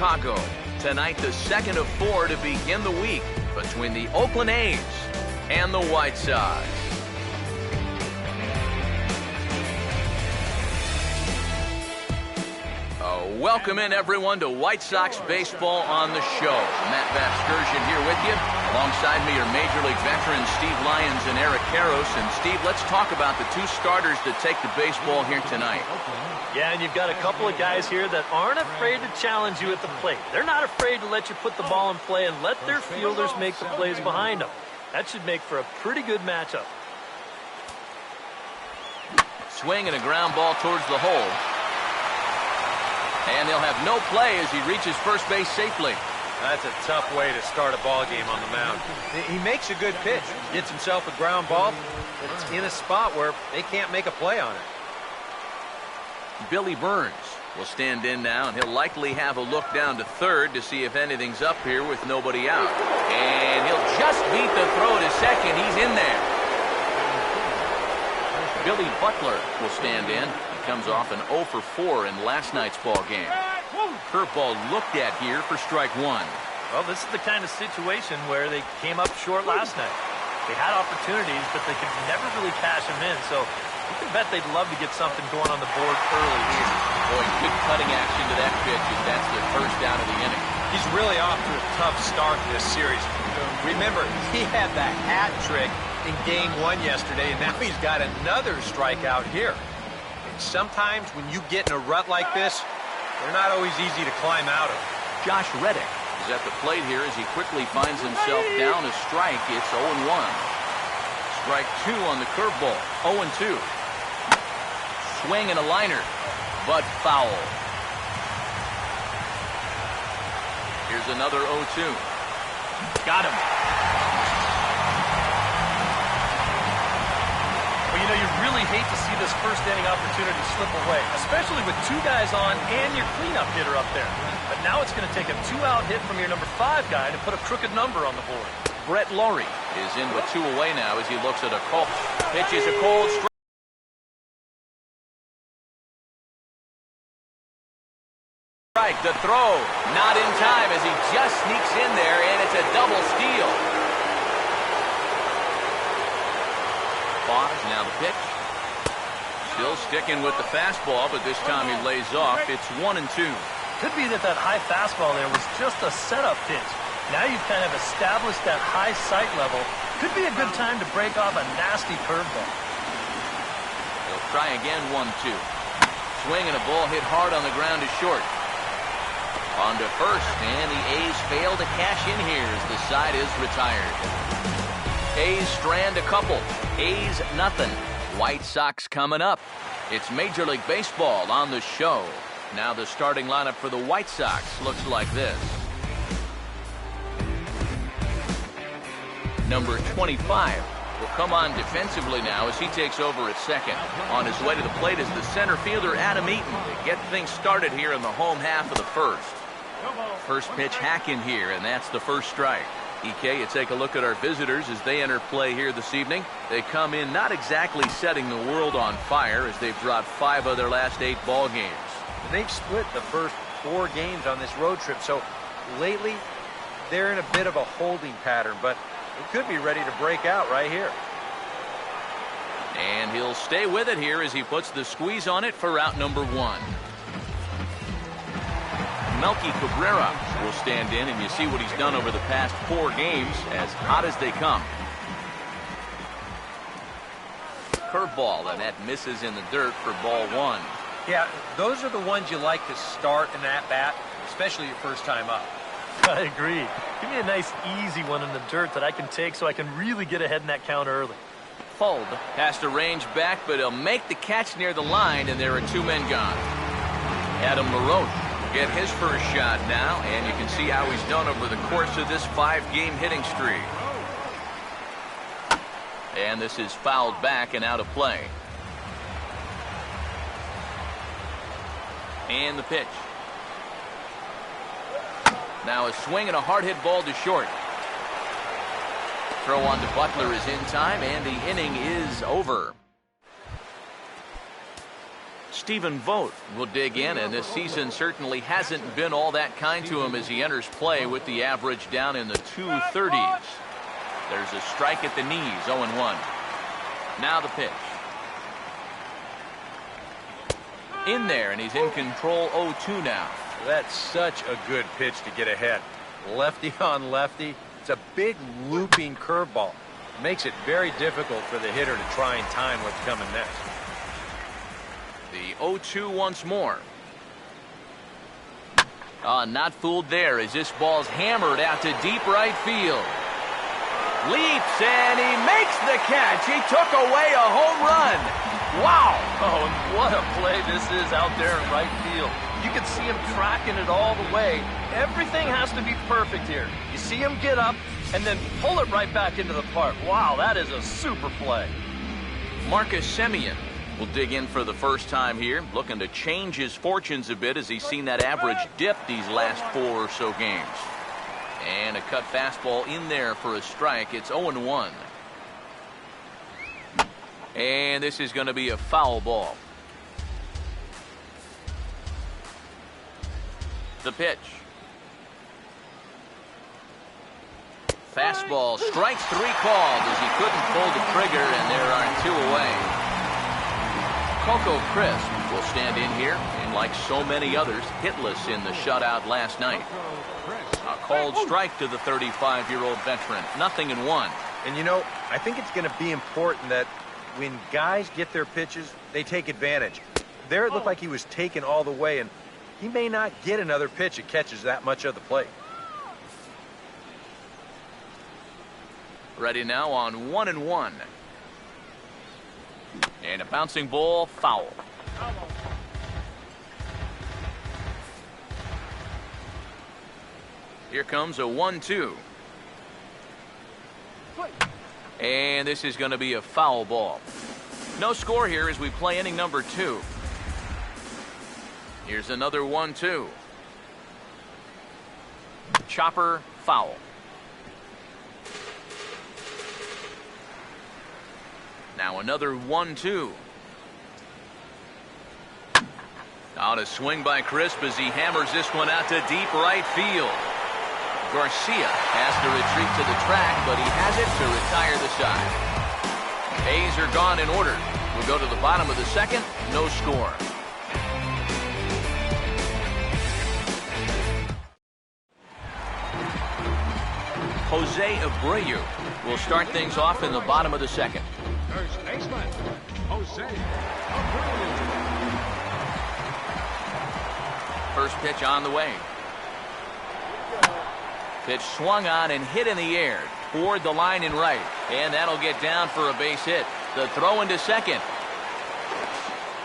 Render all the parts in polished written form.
Chicago. Tonight, the second of 4 to begin the week between the Oakland A's and the White Sox. Welcome in, everyone, to White Sox baseball on the show. Matt Vasgersian here with you. Alongside me are Major League veterans Steve Lyons and Eric Karros. And Steve, let's talk about the two starters that take the baseball here tonight. Yeah, and you've got a couple of guys here that aren't afraid to challenge you at the plate. They're not afraid to let you put the ball in play and let their fielders make the plays behind them. That should make for a pretty good matchup. Swing and a ground ball towards the hole. And they'll have no play as he reaches first base safely. That's a tough way to start a ball game on the mound. He makes a good pitch, gets himself a ground ball, but it's in a spot where they can't make a play on it. Billy Burns will stand in now, and he'll likely have a look down to third to see if anything's up here with nobody out. And he'll just beat the throw to second. He's in there. Billy Butler will stand in. Comes off an 0 for 4 in last night's ball game. Curveball looked at here for strike one. Well, this is the kind of situation where they came up short last night. They had opportunities, but they could never really cash them in. So you can bet they'd love to get something going on the board early here. Boy, good cutting action to that pitch as that's the first out of the inning. He's really off to a tough start in this series. Remember, he had the hat trick in Game 1 yesterday, and now he's got another strikeout here. Sometimes when you get in a rut like this, they're not always easy to climb out of. Josh Reddick is at the plate here as he quickly finds himself down a strike. It's 0-1. Strike 2 on the curveball. 0-2. Swing and a liner, but foul. Here's another 0-2. Got him. Well, you know, you really hate to see this first inning opportunity slip away, especially with two guys on and your cleanup hitter up there. But now it's going to take a 2-out hit from your number 5 guy to put a crooked number on the board. Brett Laurie is in with 2 away now as he looks at a call. Pitch is a cold strike. The throw not in time as he just sneaks in there, and it's a double steal. Pause, now the pitch. Still sticking with the fastball, but this time he lays off. It's 1-2. Could be that high fastball there was just a setup pitch. Now you've kind of established that high sight level. Could be a good time to break off a nasty curveball. He'll try again, 1-2. Swing and a ball hit hard on the ground to short. On to first, and the A's fail to cash in here as the side is retired. A's strand a couple. A's nothing. White Sox coming up. It's Major League Baseball on the show. Now the starting lineup for the White Sox looks like this. Number 25 will come on defensively now as he takes over at second. On his way to the plate is the center fielder Adam Eaton to get things started here in the home half of the first. First pitch hack in here, and that's the first strike. EK, you take a look at our visitors as they enter play here this evening. They come in not exactly setting the world on fire as they've dropped 5 of their last 8 ball games. They've split the first 4 games on this road trip, so lately they're in a bit of a holding pattern, but they could be ready to break out right here. And he'll stay with it here as he puts the squeeze on it for out number 1. Melky Cabrera will stand in, and you see what he's done over the past 4 games, as hot as they come. Curveball, and that misses in the dirt for ball 1. Yeah, those are the ones you like to start in that bat, especially your first time up. I agree. Give me a nice, easy one in the dirt that I can take so I can really get ahead in that count early. Fold has to range back, but he'll make the catch near the line, and there are 2 men gone. Adam LaRoche get his first shot now, and you can see how he's done over the course of this 5-game hitting streak. And this is fouled back and out of play. And the pitch. Now a swing and a hard hit ball to short. Throw on to Butler is in time, and the inning is over. Stephen Vogt will dig in, and this season certainly hasn't been all that kind to him as he enters play with the average down in the 230s. There's a strike at the knees, 0-1. Now the pitch. In there, and he's in control, 0-2 now. That's such a good pitch to get ahead. Lefty on lefty. It's a big looping curveball. Makes it very difficult for the hitter to try and time what's coming next. The 0-2 once more. Not fooled there as this ball's hammered out to deep right field. Leaps and he makes the catch. He took away a home run. Wow. Oh, and what a play this is out there in right field. You can see him tracking it all the way. Everything has to be perfect here. You see him get up and then pull it right back into the park. Wow, that is a super play. Marcus Semien will dig in for the first time here, looking to change his fortunes a bit as he's seen that average dip these last 4 or so games. And a cut fastball in there for a strike. It's 0-1. And this is going to be a foul ball. The pitch. Fastball, strikes 3 called as he couldn't pull the trigger, and there are 2 away. Coco Crisp will stand in here, and like so many others, hitless in the shutout last night. A called strike to the 35-year-old veteran. 0-1. And you know, I think it's going to be important that when guys get their pitches, they take advantage. There it looked like he was taken all the way, and he may not get another pitch that catches that much of the plate. Ready now on 1-1. And a bouncing ball, foul. Here comes a 1-2. And this is going to be a foul ball. No score here as we play inning number 2. Here's another 1-2. Chopper, foul. Now another 1-2. Out a swing by Crisp as he hammers this one out to deep right field. Garcia has to retreat to the track, but he has it to retire the side. A's are gone in order. We'll go to the bottom of the second. No score. Jose Abreu will start things off in the bottom of the second. First baseman, Jose Abreu. First pitch on the way. Pitch swung on and hit in the air toward the line and right. And that'll get down for a base hit. The throw into second.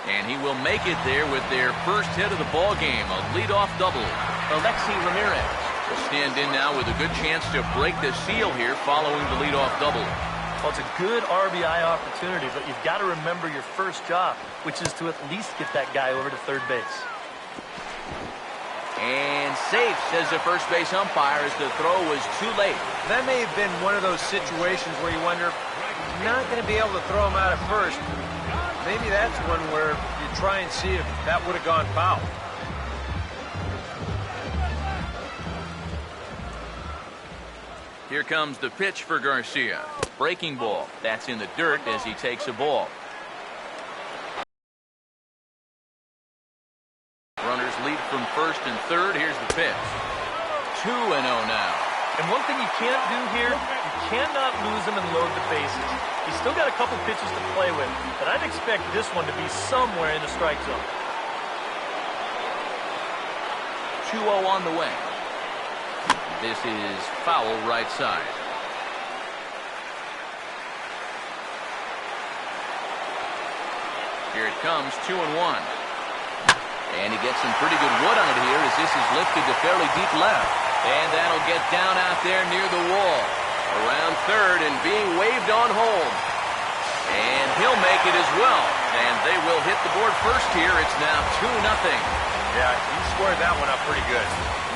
And he will make it there with their first hit of the ball game. A leadoff double. Alexi Ramirez will stand in now with a good chance to break the seal here following the leadoff double. Well, it's a good RBI opportunity, but you've got to remember your first job, which is to at least get that guy over to third base. And safe, says the first base umpire, as the throw was too late. That may have been one of those situations where you wonder, you're not going to be able to throw him out at first. Maybe that's one where you try and see if that would have gone foul. Here comes the pitch for Garcia. Breaking ball. That's in the dirt as he takes a ball. Runners lead from first and third. Here's the pitch. 2-0 now. And one thing you can't do here, you cannot lose him and load the bases. He's still got a couple pitches to play with, but I'd expect this one to be somewhere in the strike zone. 2-0 on the way. This is foul right side. Here it comes, 2-1. And he gets some pretty good wood on it here as this is lifted to fairly deep left. And that'll get down out there near the wall. Around third and being waved on home. And he'll make it as well. And they will hit the board first here. It's now 2-0. Yeah, he squared that one up pretty good.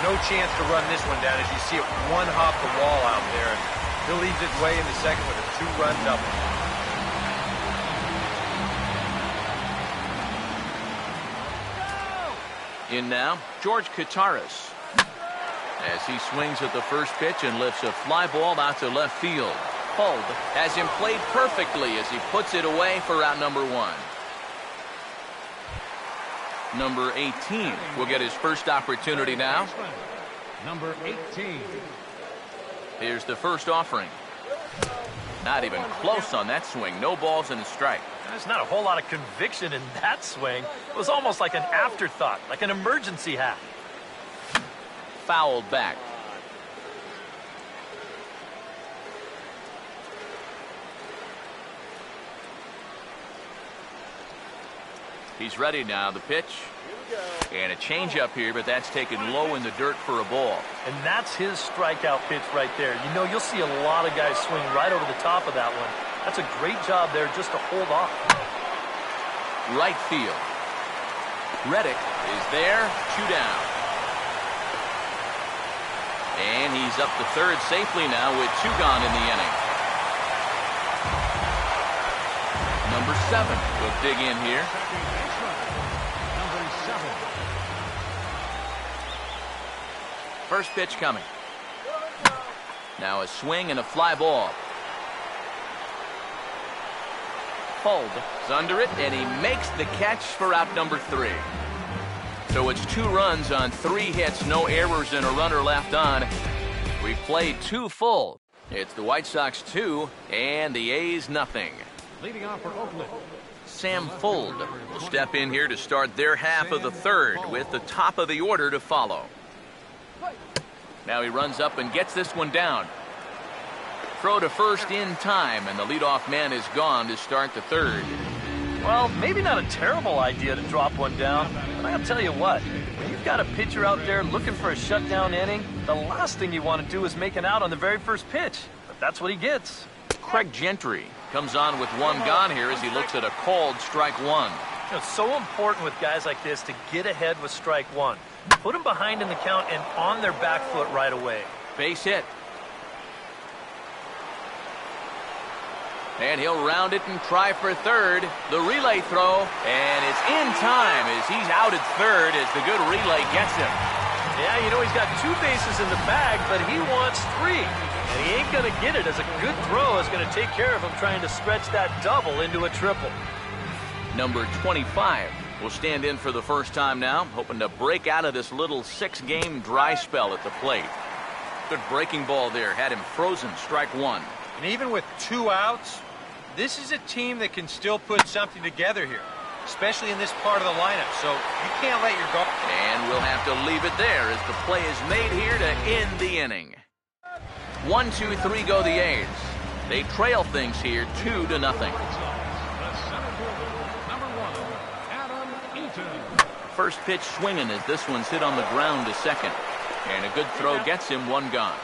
No chance to run this one down as you see it one hop the wall out there. And he'll leave it way in the second with a 2-run double. In now, George Kataris. As he swings at the first pitch and lifts a fly ball out to left field. Hull has him played perfectly as he puts it away for out number 1. Number 18 will get his first opportunity now. Number 18. Here's the first offering. Not even close on that swing. No balls and a strike. There's not a whole lot of conviction in that swing. It was almost like an afterthought, like an emergency hack. Fouled back. He's ready now. The pitch. And a changeup here, but that's taken low in the dirt for a ball. And that's his strikeout pitch right there. You know, you'll see a lot of guys swing right over the top of that one. That's a great job there just to hold off. Right field. Reddick is there. 2 down. And he's up to third safely now with 2 gone in the inning. Number 7 will dig in here. Number 7. First pitch coming. Now a swing and a fly ball. Hull is under it, and he makes the catch for out number 3. So it's 2 runs on 3 hits, no errors, and a runner left on. We played 2 full. It's the White Sox 2 and the A's nothing. Leading off for Oakland. Sam Fuld will step in here to start their half of the third with the top of the order to follow. Now he runs up and gets this one down. Throw to first in time, and the leadoff man is gone to start the third. Well, maybe not a terrible idea to drop one down, but I'll tell you what, when you've got a pitcher out there looking for a shutdown inning, the last thing you want to do is make an out on the very first pitch. But that's what he gets. Craig Gentry comes on with 1 gone here as he looks at a called strike 1. You know, it's so important with guys like this to get ahead with strike 1. Put them behind in the count and on their back foot right away. Base hit. And he'll round it and try for third. The relay throw, and it's in time as he's out at third as the good relay gets him. Yeah, you know, he's got 2 bases in the bag, but he wants 3. And he ain't going to get it as a good throw is going to take care of him trying to stretch that double into a triple. Number 25 will stand in for the first time now, hoping to break out of this little 6-game dry spell at the plate. Good breaking ball there, had him frozen, strike 1. And even with 2 outs, this is a team that can still put something together here, especially in this part of the lineup. So you can't let your guard. And we'll have to leave it there as the play is made here to end the inning. 1, 2, 3 go the A's. They trail things here 2-0. The center fielder, number 1, Adam Eaton. First pitch swinging as this one's hit on the ground to second. And a good throw gets him 1 gone.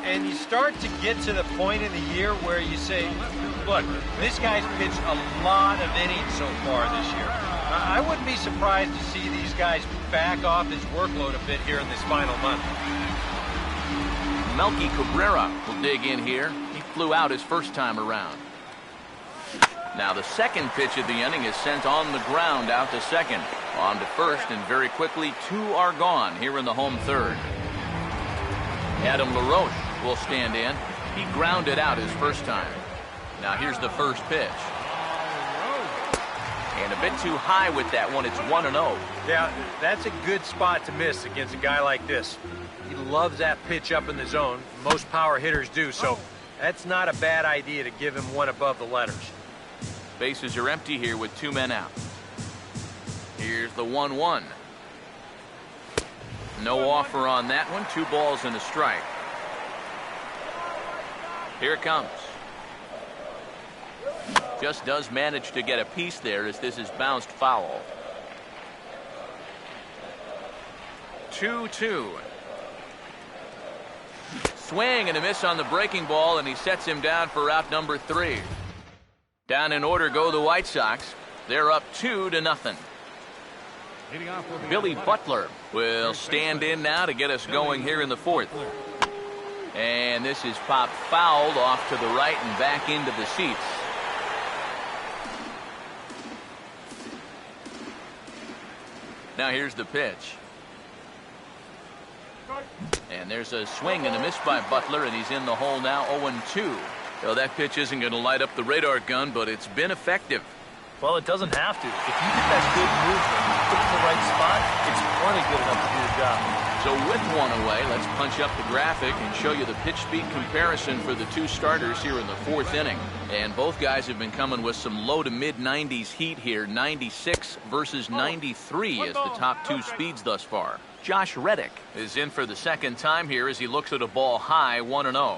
And you start to get to the point in the year where you say, look, this guy's pitched a lot of innings so far this year. I wouldn't be surprised to see these guys back off his workload a bit here in this final month. Melky Cabrera will dig in here. He flew out his first time around. Now the second pitch of the inning is sent on the ground out to second. On to first, and very quickly 2 are gone here in the home third. Adam LaRoche will stand in. He grounded out his first time. Now here's the first pitch. And a bit too high with that one. It's 1-0. Yeah, that's a good spot to miss against a guy like this. He loves that pitch up in the zone. Most power hitters do, so that's not a bad idea to give him one above the letters. Bases are empty here with 2 men out. Here's the 1-1. No offer on that one. 2 balls and a strike. Here it comes. Just does manage to get a piece there as this is bounced foul. 2-2. Swing and a miss on the breaking ball, and he sets him down for out number 3. Down in order go the White Sox. They're up 2-0. Billy Butler will stand in now to get us going here in the 4th. And this is popped fouled off to the right and back into the seats. Now here's the pitch. And there's a swing and a miss by Butler, and he's in the hole now, 0-2. Well, that pitch isn't going to light up the radar gun, but it's been effective. Well, it doesn't have to. If you get that good movement, you put it in the right spot, it's plenty good enough to do the job. So with one away, let's punch up the graphic and show you the pitch speed comparison for the two starters here in the fourth inning. And both guys have been coming with some low to mid-90s heat here. 96 versus 93 as the top two speeds thus far. Josh Reddick is in for the second time here as he looks at a ball high, 1-0.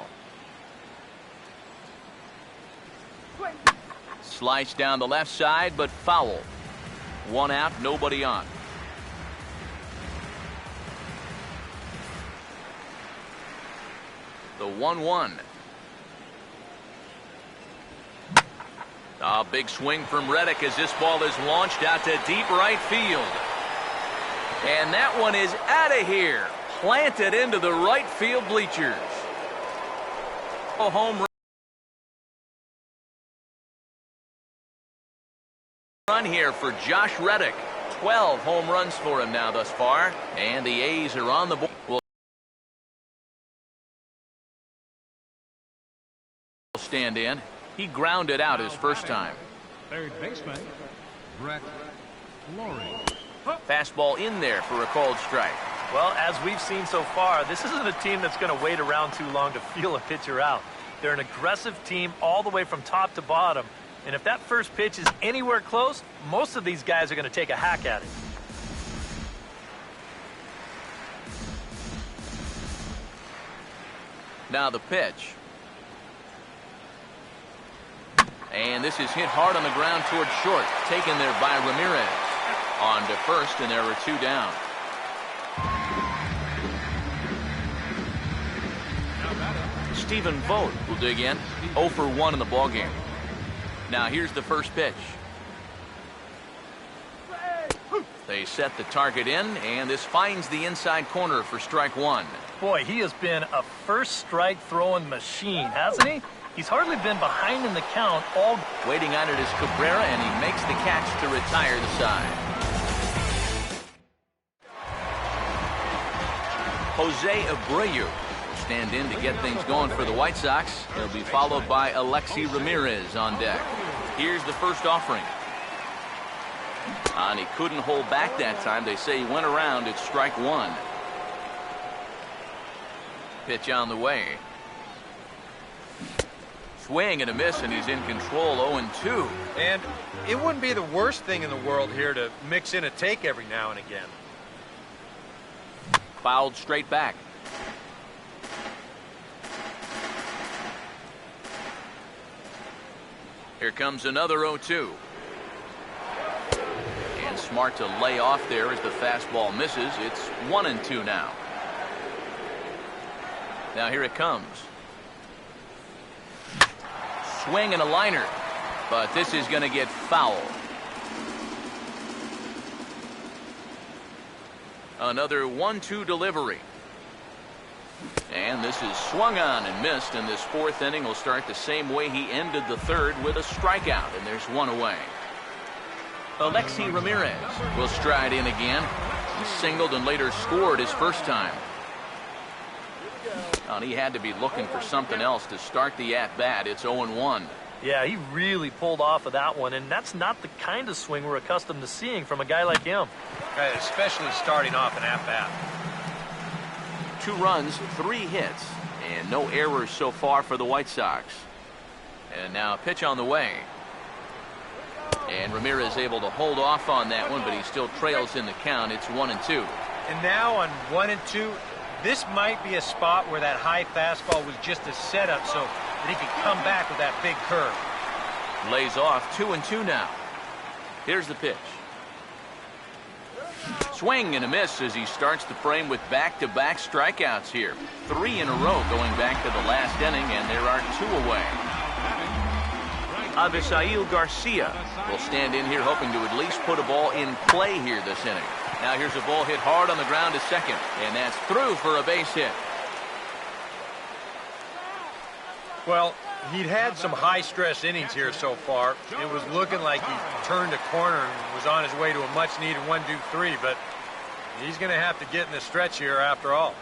Slice down the left side, but foul. One out, nobody on. The 1-1. A big swing from Reddick as this ball is launched out to deep right field. And that one is out of here. Planted into the right field bleachers. A home run here for Josh Reddick. 12 home runs for him now thus far. And the A's are on the board. Will stand in. He grounded out his first time. Third baseman, Brett Lowry. Fastball in there for a called strike. Well, as we've seen so far, this isn't a team that's going to wait around too long to feel a pitcher out. They're an aggressive team all the way from top to bottom. And if that first pitch is anywhere close, most of these guys are going to take a hack at it. Now the pitch. And this is hit hard on the ground toward short. Taken there by Ramirez. On to first, and there are two down. Stephen Vogt will dig in. 0 for 1 in the ballgame. Now here's the first pitch. They set the target in, and this finds the inside corner for strike one. Boy, he has been a first strike throwing machine, hasn't he? He's hardly been behind in the count all. Waiting on it is Cabrera, and he makes the catch to retire the side. Jose Abreu will stand in to get things going for the White Sox. He'll be followed by Alexi Ramirez on deck. Here's the first offering. And he couldn't hold back that time. They say he went around. It's strike one. Pitch on the way. Swing and a miss, and he's in control, 0-2. And it wouldn't be the worst thing in the world here to mix in a take every now and again. Fouled straight back. Here comes another 0-2. And smart to lay off there as the fastball misses. It's 1-2 now. Now here it comes. Swing and a liner, but this is going to get foul. Another 1-2 delivery. And this is swung on and missed, and this fourth inning will start the same way he ended the third, with a strikeout, and there's one away. Alexi Ramirez will stride in again. He singled and later scored his first time. And he had to be looking for something else to start the at-bat. It's 0-1. Yeah, he really pulled off of that one, and that's not the kind of swing we're accustomed to seeing from a guy like him. Especially starting off an at-bat. 2 runs, 3 hits, and no errors so far for the White Sox. And now a pitch on the way. And Ramirez able to hold off on that one, but he still trails in the count. It's 1-2. And now on 1-2, this might be a spot where that high fastball was just a setup so that he could come back with that big curve. Lays off, 2-2 now. Here's the pitch. Swing and a miss as he starts the frame with back-to-back strikeouts here. 3 in a row going back to the last inning, and there are 2 away. Avisail Garcia will stand in here hoping to at least put a ball in play here this inning. Now here's a ball hit hard on the ground to second, and that's through for a base hit. Well, he'd had some high-stress innings here so far. It was looking like he turned a corner and was on his way to a much-needed 1-2-3, but He's going to have to get in the stretch here after all.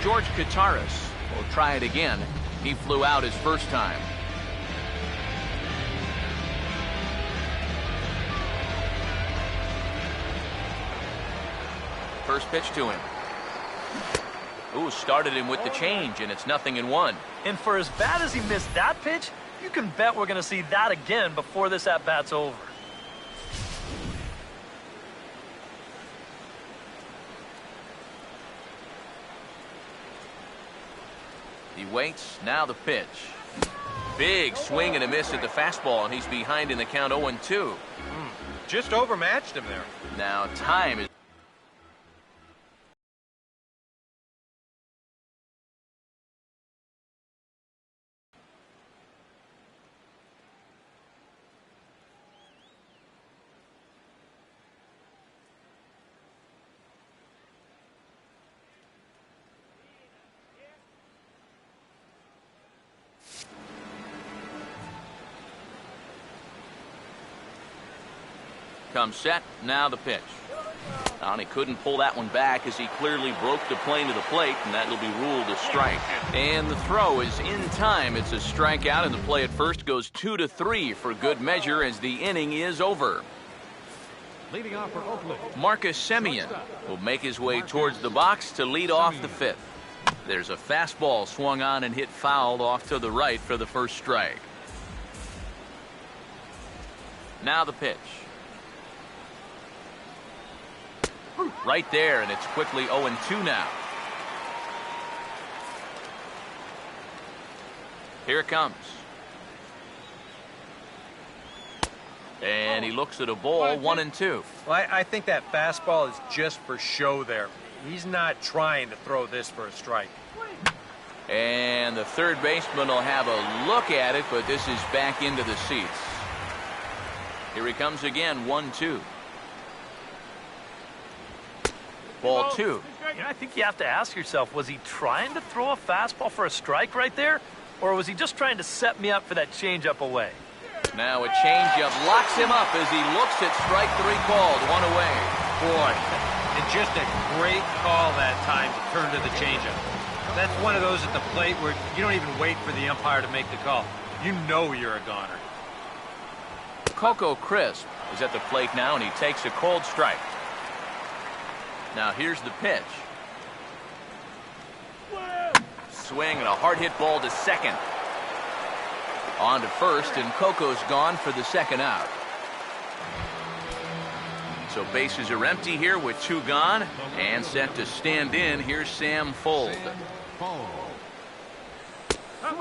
George Kataris will try it again. He flew out his first time. First pitch to him. Ooh, started him with the change, and it's 0-1. And for as bad as he missed that pitch, you can bet we're going to see that again before this at-bat's over. He waits. Now the pitch. Big swing and a miss at the fastball, and he's behind in the count 0-2. Just overmatched him there. Now time is... Comes set. Now the pitch. And he couldn't pull that one back as he clearly broke the plane to the plate, and that will be ruled a strike. And the throw is in time. It's a strikeout, and the play at first goes 2-3 for good measure as the inning is over. Leading off for Oakland, Marcus Semien will make his way towards the box to lead off the fifth. There's a fastball swung on and hit foul off to the right for the first strike. Now the pitch. Right there, and it's quickly 0-2 now. Here it comes. And he looks at a ball, 1-2. Well, I think that fastball is just for show there. He's not trying to throw this for a strike. And the third baseman will have a look at it, but this is back into the seats. Here he comes again, 1-2. Ball 2. I think you have to ask yourself, was he trying to throw a fastball for a strike right there? Or was he just trying to set me up for that changeup away? Now a changeup locks him up as he looks at strike 3 called, 1 away. Boy, and just a great call that time to turn to the changeup. That's one of those at the plate where you don't even wait for the umpire to make the call. You know you're a goner. Coco Crisp is at the plate now, and he takes a cold strike. Now here's the pitch. Swing and a hard hit ball to second. On to first, and Coco's gone for the second out. So bases are empty here with 2 gone, and set to stand in. Here's Sam Fuld.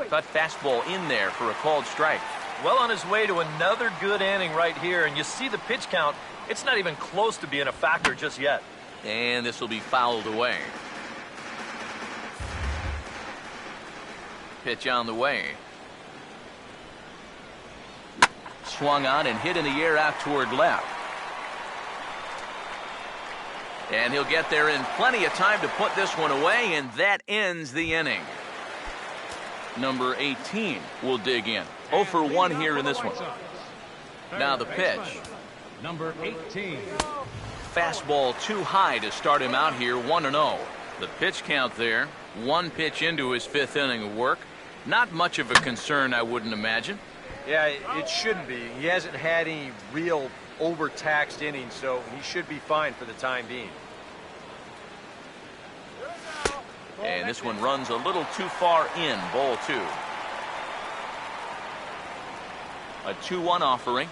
Cut fastball in there for a called strike. Well on his way to another good inning right here, and you see the pitch count. It's not even close to being a factor just yet. And this will be fouled away. Pitch on the way. Swung on and hit in the air out toward left. And he'll get there in plenty of time to put this one away, and that ends the inning. Number 18 will dig in. 0 for 1 here in this one. Now the pitch. number 18. Fastball too high to start him out here, 1-0. The pitch count there, 1 pitch into his 5th inning of work. Not much of a concern, I wouldn't imagine. Yeah, it shouldn't be. He hasn't had any real overtaxed innings, so he should be fine for the time being. And this one runs a little too far in, ball 2. A 2-1 offering.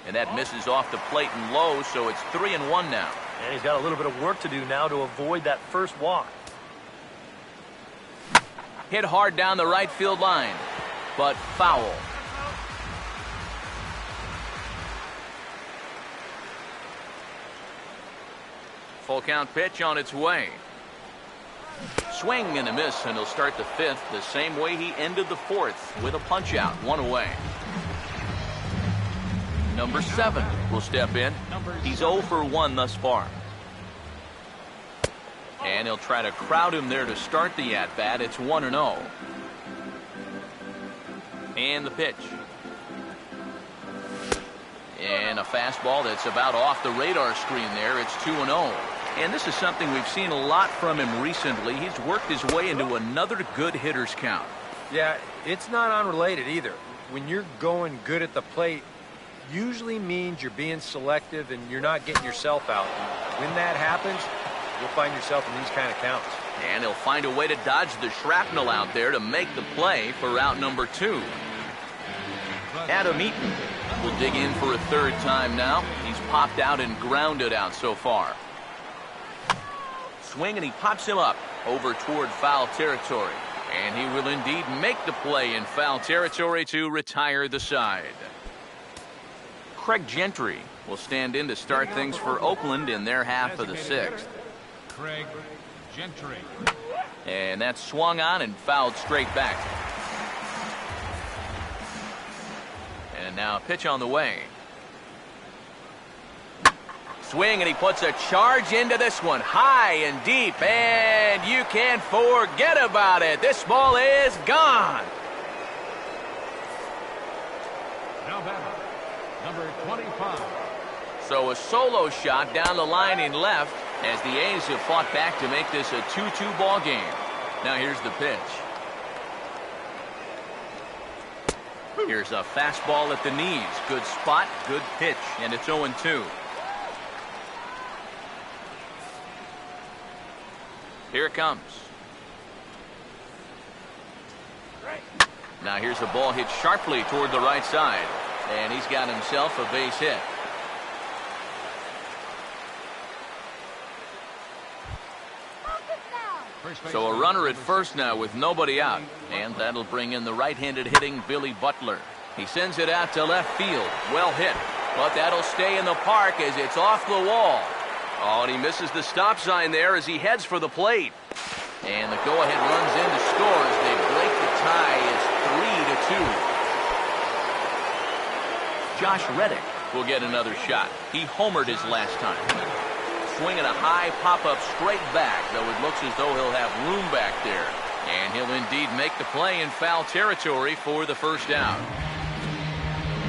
And that misses off the plate and low, so it's 3-1 now. And he's got a little bit of work to do now to avoid that first walk. Hit hard down the right field line, but foul. Full count pitch on its way. Swing and a miss, and he'll start the 5th the same way he ended the 4th, with a punch out, 1 away. Number 7 will step in. He's 0 for 1 thus far. And he'll try to crowd him there to start the at-bat. It's 1-0. And the pitch. And a fastball that's about off the radar screen there. It's 2-0. And this is something we've seen a lot from him recently. He's worked his way into another good hitter's count. Yeah, it's not unrelated either. When you're going good at the plate, usually means you're being selective and you're not getting yourself out. When that happens, you'll find yourself in these kind of counts. And he'll find a way to dodge the shrapnel out there to make the play for out number 2. Adam Eaton will dig in for a third time now. He's popped out and grounded out so far. Swing, and he pops him up over toward foul territory. And he will indeed make the play in foul territory to retire the side. Craig Gentry will stand in to start things for Oakland in their half of the 6th. Craig Gentry. And that's swung on and fouled straight back. And now a pitch on the way. Swing, and he puts a charge into this one, high and deep, and you can forget about it. This ball is gone. Now batter, number 25. So a solo shot down the line in left as the A's have fought back to make this a 2-2 ball game. Now here's the pitch. Here's a fastball at the knees. Good spot, good pitch, and it's 0-2. Here it comes. Now here's a ball hit sharply toward the right side, and he's got himself a base hit. So a runner at first now with nobody out, and that'll bring in the right-handed hitting Billy Butler. He sends it out to left field. Well hit, but that'll stay in the park as it's off the wall. Oh, and he misses the stop sign there as he heads for the plate. And the go-ahead runs in to score as they break the tie. It's 3-2. Josh Reddick will get another shot. He homered his last time. Swinging a high pop-up straight back, though it looks as though he'll have room back there. And he'll indeed make the play in foul territory for the first down.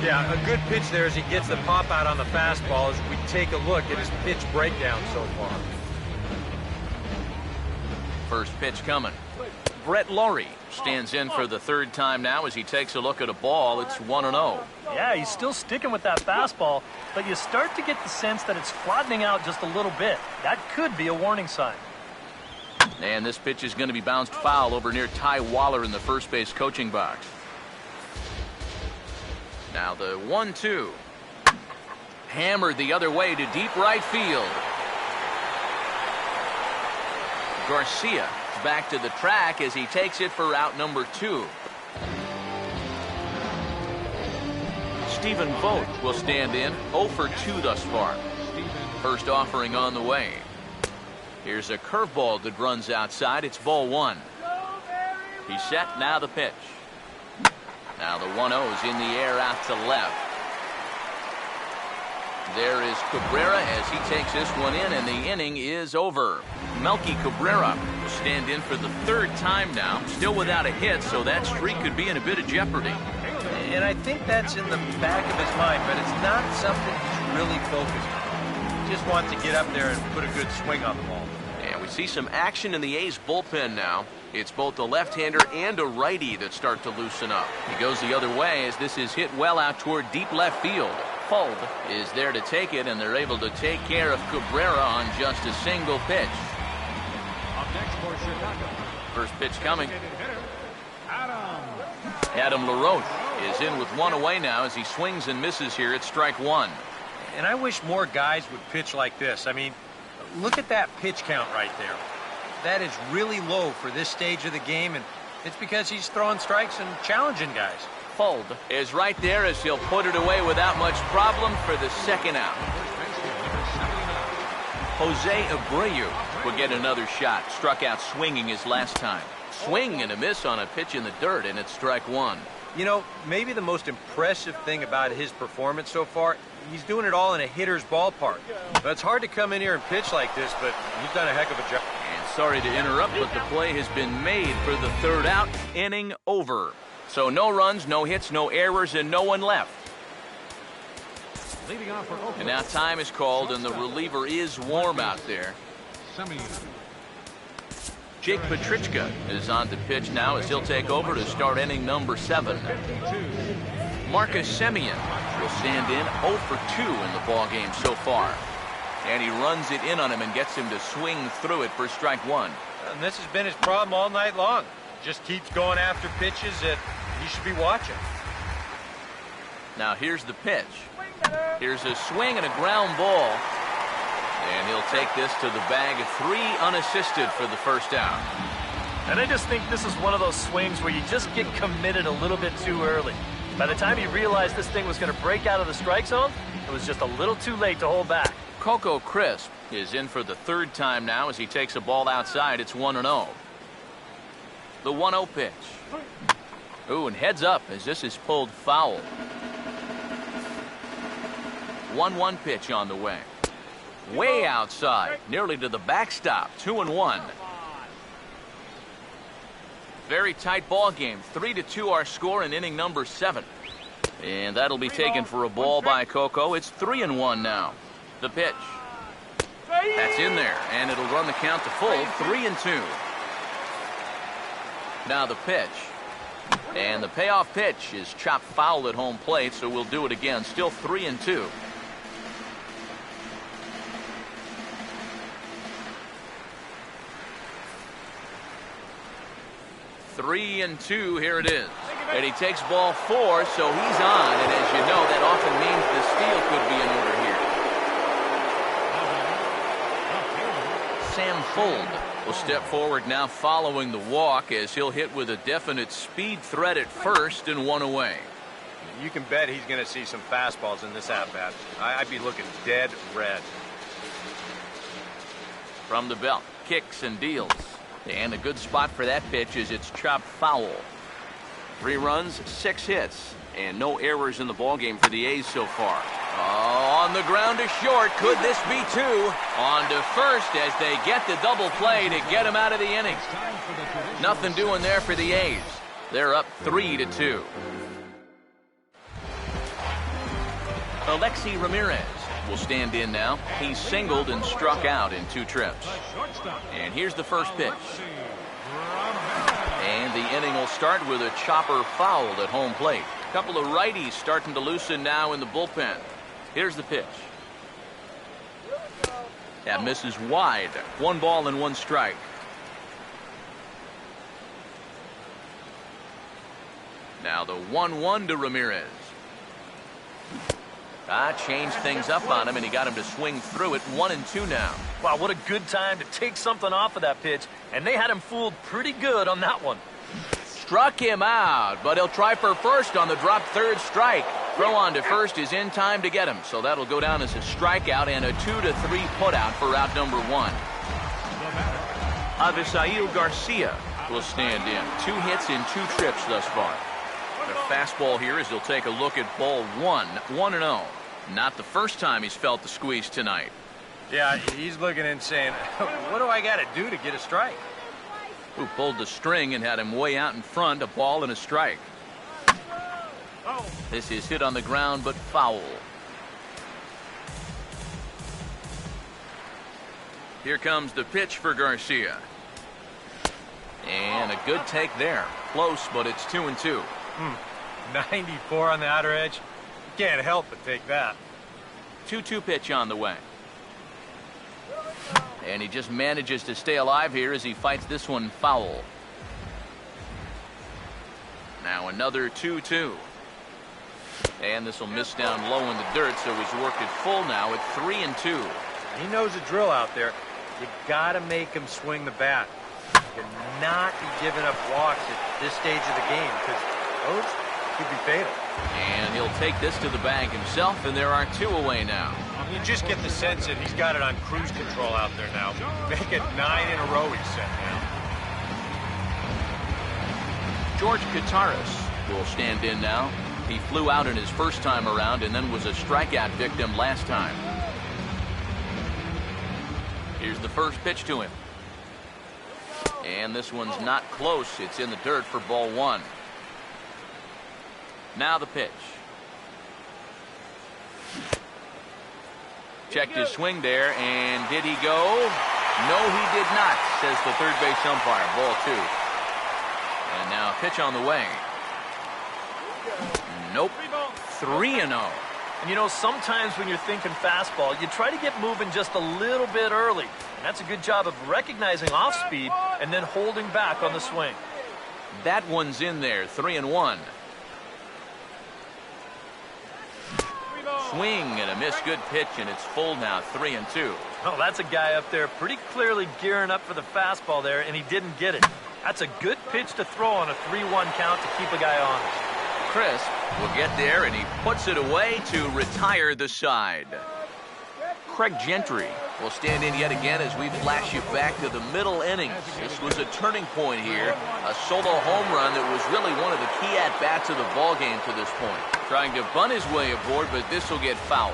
Yeah, a good pitch there as he gets the pop out on the fastball as we take a look at his pitch breakdown so far. First pitch coming. Brett Laurie stands in for the third time now as he takes a look at a ball. It's 1-0. Yeah, he's still sticking with that fastball, but you start to get the sense that it's flattening out just a little bit. That could be a warning sign. And this pitch is going to be bounced foul over near Ty Waller in the first base coaching box. Now the 1-2. Hammered the other way to deep right field. Garcia back to the track as he takes it for out number 2. Stephen Vogt will stand in, 0 for 2 thus far. First offering on the way. Here's a curveball that runs outside. It's ball 1. He's set, now the pitch. Now the 1-0's in the air out to left. There is Cabrera as he takes this one in, and the inning is over. Melky Cabrera will stand in for the third time now, still without a hit, so that streak could be in a bit of jeopardy. And I think that's in the back of his mind, but it's not something he's really focused on. He just wants to get up there and put a good swing on the ball. And we see some action in the A's bullpen now. It's both a left-hander and a righty that start to loosen up. He goes the other way as this is hit well out toward deep left field. Fuld is there to take it, and they're able to take care of Cabrera on just a single pitch. Up next for Chicago. First pitch coming. Adam. Adam LaRoche is in with one away now as he swings and misses here at strike 1. And I wish more guys would pitch like this. I mean, look at that pitch count right there. That is really low for this stage of the game, and it's because he's throwing strikes and challenging guys. Fuld is right there as he'll put it away without much problem for the second out. Jose Abreu will get another shot. Struck out swinging his last time. Swing and a miss on a pitch in the dirt, and it's strike 1. You know, maybe the most impressive thing about his performance so far, he's doing it all in a hitter's ballpark. But it's hard to come in here and pitch like this, but he's done a heck of a job. And sorry to interrupt, but the play has been made for the third out. Inning over. So no runs, no hits, no errors, and no one left. Leading off for Oakland. And now time is called, and the reliever is warm out there. Semien. Jake Petrichka is on the pitch now as he'll take over to start inning number 7. 52. Marcus Semien will stand in 0 for 2 in the ball game so far. And he runs it in on him and gets him to swing through it for strike 1. And this has been his problem all night long. Just keeps going after pitches that he should be watching. Now here's the pitch. Here's a swing and a ground ball. And he'll take this to the bag of 3 unassisted for the first out. And I just think this is one of those swings where you just get committed a little bit too early. By the time you realized this thing was going to break out of the strike zone, it was just a little too late to hold back. Coco Crisp is in for the 3rd time now as he takes a ball outside. It's 1-0. The 1-0 pitch. Ooh, and heads up as this is pulled foul. 1-1 pitch on the way. Way outside, nearly to the backstop. 2-1. Very tight ball game. 3-2 our score in inning number 7. And that'll be taken for a ball by Coco. It's 3-1 now. The pitch. That's in there, and it'll run the count to full. 3-2. Now the pitch. And the payoff pitch is chopped foul at home plate, so we'll do it again. Still 3-2. 3-2, here it is. And he takes ball 4, so he's on. And as you know, that often means the steal could be in order here. Sam Fuld will step forward now following the walk as he'll hit with a definite speed threat at first and 1 away. You can bet he's going to see some fastballs in this at-bat. I'd be looking dead red. From the belt, kicks and deals. And a good spot for that pitch is it's chopped foul. 3 runs, 6 hits, and no errors in the ballgame for the A's so far. Oh, on the ground to short. Could this be 2? On to first as they get the double play to get him out of the inning. Nothing doing there for the A's. They're up 3-2. Alexi Ramirez will stand in now. He's singled and struck out in 2 trips. And here's the first pitch. And the inning will start with a chopper foul at home plate. A couple of righties starting to loosen now in the bullpen. Here's the pitch. That misses wide. 1 ball and 1 strike. Now the 1-1 to Ramirez. Changed things up on him, and he got him to swing through it. 1-2 now. Wow, what a good time to take something off of that pitch, and they had him fooled pretty good on that one. Struck him out, but he'll try for first on the dropped 3rd strike. Throw on to first is in time to get him, so that'll go down as a strikeout and a 2-3 putout for out number 1. Avisail Garcia will stand in. 2 hits in 2 trips thus far. The fastball here as he'll take a look at ball 1. 1-0. Not the first time he's felt the squeeze tonight. Yeah, he's looking and saying, what do I got to do to get a strike? Who pulled the string and had him way out in front. A ball and a strike. This is hit on the ground but foul. Here comes the pitch for Garcia. And a good take there. Close, but it's 2-2. 94 on the outer edge. You can't help but take that. 2-2 pitch on the way. And he just manages to stay alive here as he fights this one foul. Now another 2-2. And this will miss down low in the dirt, so he's worked it full now at 3-2. He knows the drill out there. You got to make him swing the bat. You cannot be giving up walks at this stage of the game because those could be fatal. And he'll take this to the bag himself, and there are 2 away now. You just get the sense that he's got it on cruise control out there now. Make it 9 in a row he's set now. George Kataris will stand in now. He flew out in his first time around and then was a strikeout victim last time. Here's the first pitch to him. And this one's not close. It's in the dirt for ball 1. Now the pitch. Checked his swing there, and did he go? No, he did not, says the third base umpire. Ball 2. And now a pitch on the way. Nope. 3-0. And you know, sometimes when you're thinking fastball, you try to get moving just a little bit early. And that's a good job of recognizing off speed and then holding back on the swing. That one's in there. 3-1. Swing and a miss. Good pitch, and it's full now. 3-2. Oh, that's a guy up there pretty clearly gearing up for the fastball there, and he didn't get it. That's a good pitch to throw on a 3-1 count to keep a guy honest. Crisp will get there, and he puts it away to retire the side. Craig Gentry will stand in yet again as we flash you back to the middle innings. This was a turning point here. A solo home run that was really one of the key at-bats of the ballgame to this point. Trying to bunt his way aboard, but this will get fouled.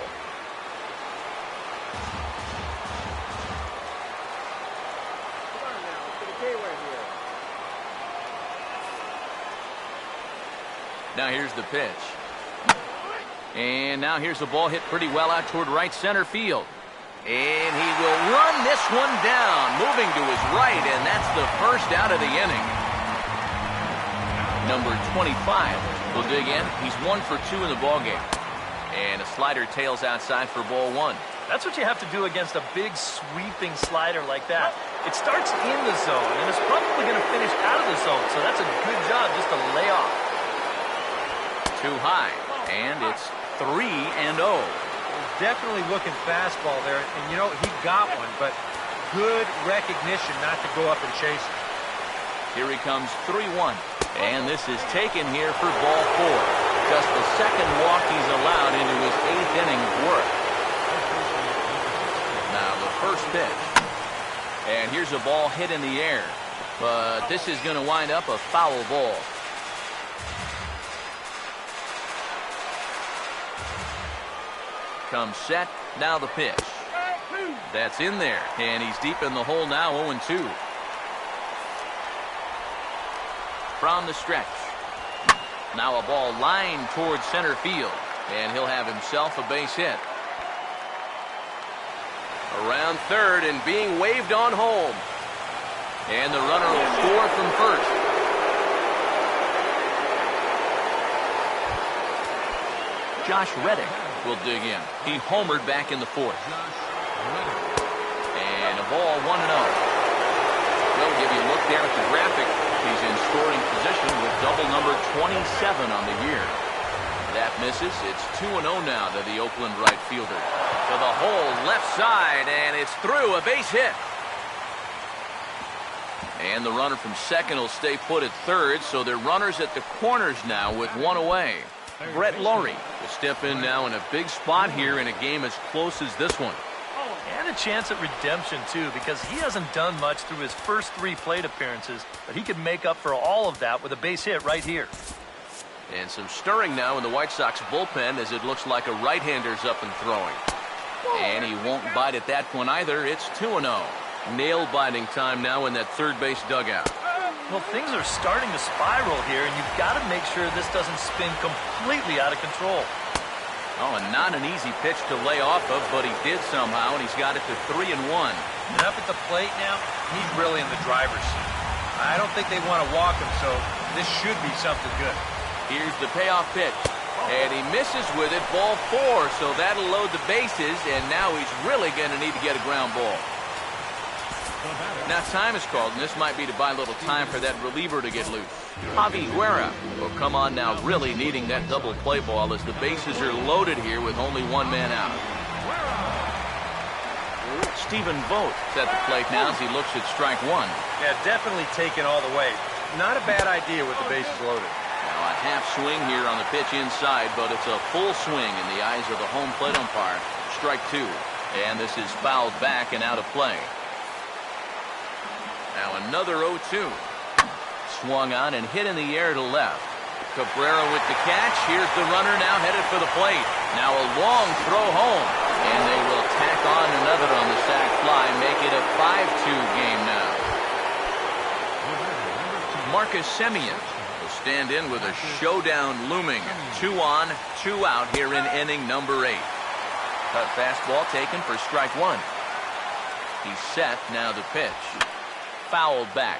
Now here's the pitch. And now here's the ball hit pretty well out toward right center field. And he will run this one down, moving to his right, and that's the first out of the inning. Number 25 will dig in. He's 1 for 2 in the ballgame. And a slider tails outside for ball 1. That's what you have to do against a big sweeping slider like that. It starts in the zone, and it's probably going to finish out of the zone, so that's a good job just to lay off. Too high, and it's 3-0. Definitely looking fastball there, and you know, he got one, but good recognition not to go up and chase it. Here he comes. 3-1, and this is taken here for ball 4. Just the second walk he's allowed into his 8th inning of work. Now the first pitch, and here's a ball hit in the air, but this is going to wind up a foul ball. Comes set, now the pitch. That's in there, and he's deep in the hole now. 0-2. From the stretch. Now a ball lined towards center field, and he'll have himself a base hit. Around third and being waved on home. And the runner will score from first. Josh Reddick will dig in. He homered back in the 4th. And a ball 1-0. We'll give you a look there at the graphic. He's in scoring position with double number 27 on the year. That misses. It's 2-0 now to the Oakland right fielder. To the hole left side, and it's through. A base hit. And the runner from second will stay put at third, so they're runners at the corners now with one away. Brett Laurie will step in now in a big spot here in a game as close as this one. And a chance at redemption, too, because he hasn't done much through his first 3 plate appearances, but he could make up for all of that with a base hit right here. And some stirring now in the White Sox bullpen as it looks like a right-hander's up and throwing. And he won't bite at that one either. It's 2-0. Nail-biting time now in that third base dugout. Well, things are starting to spiral here, and you've got to make sure this doesn't spin completely out of control. Oh, and not an easy pitch to lay off of, but he did somehow, and he's got it to 3-1. And up at the plate now, he's really in the driver's seat. I don't think they want to walk him, so this should be something good. Here's the payoff pitch, and he misses with it, ball 4, so that'll load the bases, and now he's really going to need to get a ground ball. Now time is called, and this might be to buy a little time for that reliever to get loose. Javi Guerra will come on now, really needing that double play ball as the bases are loaded here with only one man out. Stephen Vogt at the plate now as he looks at strike 1. Yeah, definitely taken all the way. Not a bad idea with the bases loaded. Now a half swing here on the pitch inside, but it's a full swing in the eyes of the home plate umpire. Strike 2, and this is fouled back and out of play. Now another 0-2. Swung on and hit in the air to left. Cabrera with the catch. Here's the runner now headed for the plate. Now a long throw home. And they will tack on another on the sac fly. Make it a 5-2 game now. Marcus Semien will stand in with a showdown looming. 2 on, 2 out here in inning number 8. Cut fastball taken for strike one. He's set, now the pitch. Fouled back.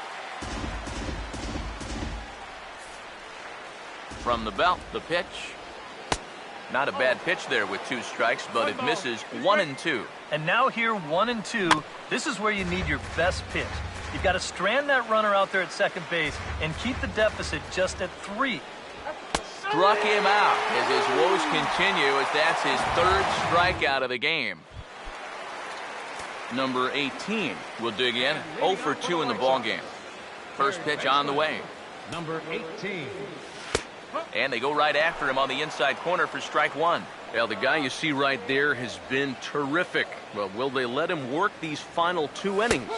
From the belt, the pitch. Not a bad pitch there with 2 strikes, but it misses 1-2. And now here, 1-2, this is where you need your best pitch. You've got to strand that runner out there at second base and keep the deficit just at 3. Struck him out as his woes continue, as that's his 3rd strikeout of the game. Number 18 will dig in. 0 for 2 in the ballgame. First pitch on the way. Number 18. And they go right after him on the inside corner for strike one. Well, the guy you see right there has been terrific. Well, will they let him work these final 2 innings?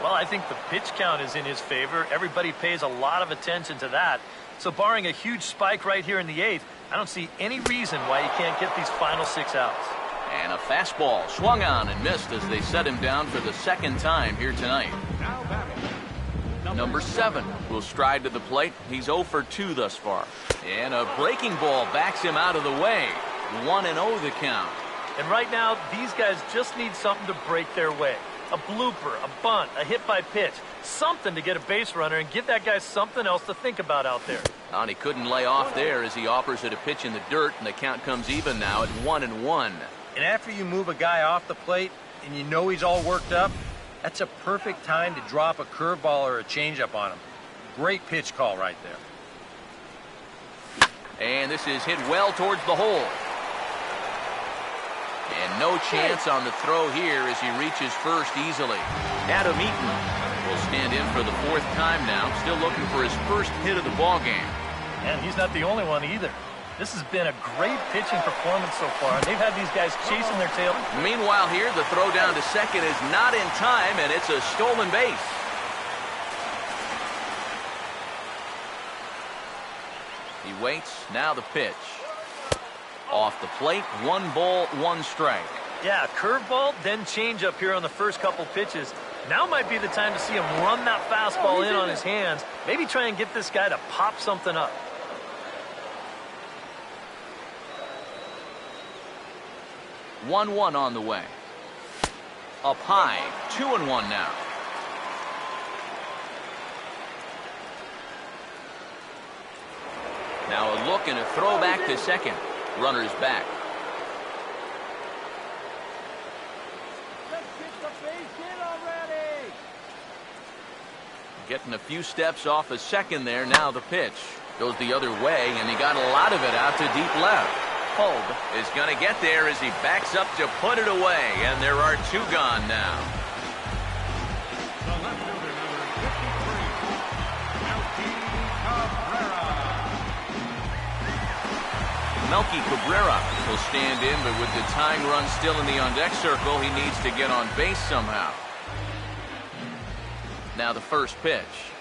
Well, I think the pitch count is in his favor. Everybody pays a lot of attention to that. So barring a huge spike right here in the 8th, I don't see any reason why he can't get these final 6 outs. And a fastball swung on and missed as they set him down for the 2nd time here tonight. Now batting. Number 7 will stride to the plate. He's 0 for 2 thus far. And a breaking ball backs him out of the way. 1-0 the count. And right now, these guys just need something to break their way. A blooper, a bunt, a hit by pitch. Something to get a base runner and give that guy something else to think about out there. And he couldn't lay off there as he offers it a pitch in the dirt, and the count comes even now at 1-1. And after you move a guy off the plate and you know he's all worked up, that's a perfect time to drop a curveball or a changeup on him. Great pitch call right there. And this is hit well towards the hole. And no chance on the throw here as he reaches first easily. Adam Eaton will stand in for the 4th time now, still looking for his first hit of the ball game. And he's not the only one either. This has been a great pitching performance so far, and they've had these guys chasing their tail. Meanwhile here, the throw down to second is not in time, and it's a stolen base. He waits, now the pitch. Off the plate, 1 ball, 1 strike. Yeah, curveball, then changeup here on the first couple pitches. Now might be the time to see him run that fastball in on his hands. Maybe try and get this guy to pop something up. One on the way. Up high, 2-1 now. Now a look and a throw back to second. Runner's back. Getting a few steps off a second there. Now the pitch goes the other way, and he got a lot of it out to deep left. Hogue is going to get there as he backs up to put it away, and there are 2 gone now. The left fielder, number 53, Melky Cabrera will stand in, but with the tying run still in the on-deck circle, he needs to get on base somehow. Now the first pitch.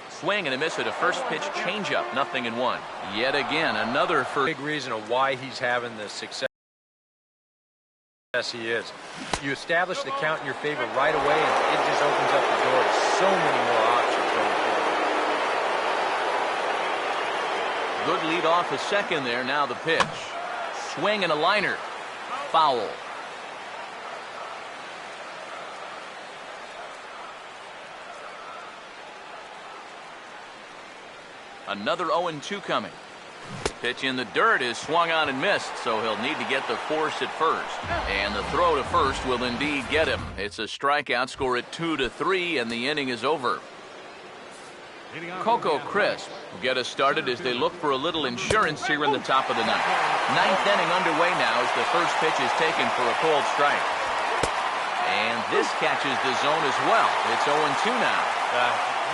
Swing and a miss at a first pitch changeup, 0-1. Yet again, another first. Big reason of why he's having the success he is. You establish the count in your favor right away, and it just opens up the door to so many more options going forward. Good lead off a second there. Now the pitch. Swing and a liner. Foul. Another 0-2 coming. Pitch in the dirt is swung on and missed, so he'll need to get the force at first. And the throw to first will indeed get him. It's a strikeout, score at 2-3, and the inning is over. Coco Crisp will get us started as they look for a little insurance here in the top of the ninth. 9th inning underway now as the first pitch is taken for a cold strike. And this catches the zone as well. It's 0-2 now.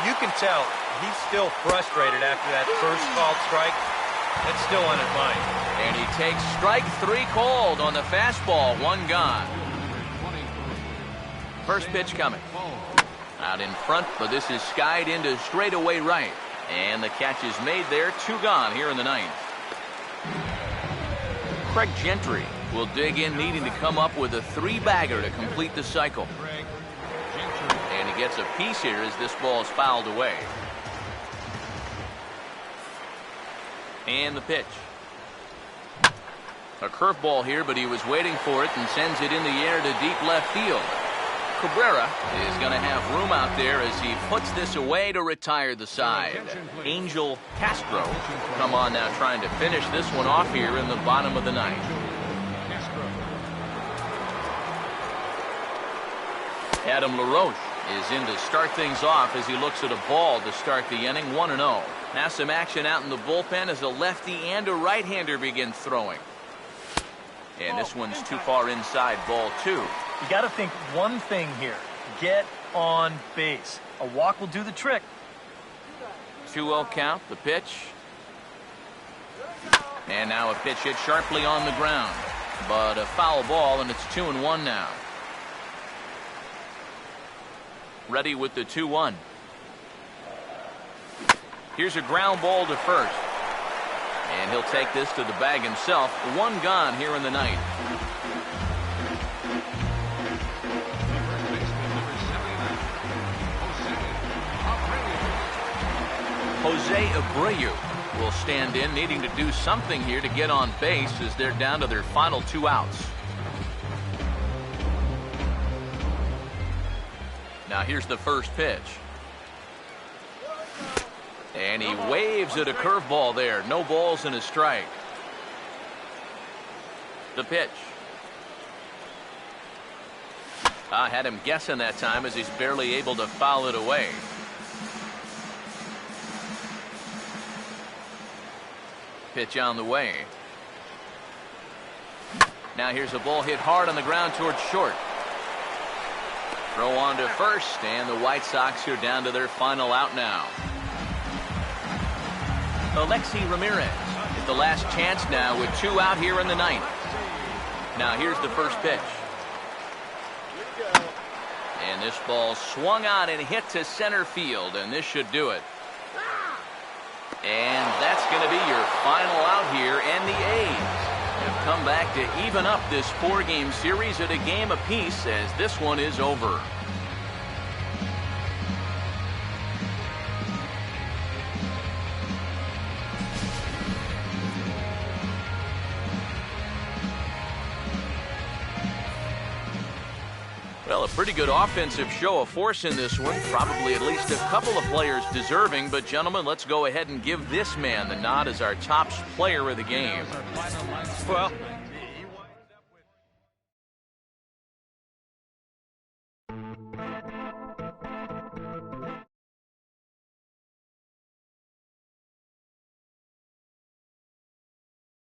You can tell he's still frustrated after that first called strike. It's still on his mind. And he takes strike 3 called on the fastball. 1 gone. First pitch coming. Out in front, but this is skied into straightaway right. And the catch is made there. 2 gone here in the 9th. Craig Gentry will dig in, needing to come up with a 3-bagger to complete the cycle. And he gets a piece here as this ball is fouled away. And the pitch. A curveball here, but he was waiting for it and sends it in the air to deep left field. Cabrera is going to have room out there as he puts this away to retire the side. Angel Castro come on now trying to finish this one off here in the bottom of the ninth. Adam LaRoche is in to start things off as he looks at a ball to start the inning, 1-0. Now some action out in the bullpen as a lefty and a right-hander begin throwing. And this one's too far inside, ball 2. You got to think one thing here. Get on base. A walk will do the trick. 2-0 count, the pitch. And now a pitch hit sharply on the ground. But a foul ball, and it's 2-1 now. Ready with the 2-1. Here's a ground ball to first. And he'll take this to the bag himself. One gone here in the ninth. Jose Abreu will stand in, needing to do something here to get on base as they're down to their final 2 outs. Now here's the first pitch. And he waves at a curveball there. No balls and a strike. The pitch. I had him guessing that time as he's barely able to foul it away. Pitch on the way. Now here's a ball hit hard on the ground towards short. Throw on to first, and the White Sox are down to their final out now. Alexi Ramirez is the last chance now with 2 out here in the ninth. Now here's the first pitch. And this ball swung on and hit to center field, and this should do it. And that's going to be your final out here, and the A's have come back to even up this 4-game series at a game apiece as this one is over. Well, a pretty good offensive show of force in this one. Probably at least a couple of players deserving. But, gentlemen, let's go ahead and give this man the nod as our top player of the game. Well,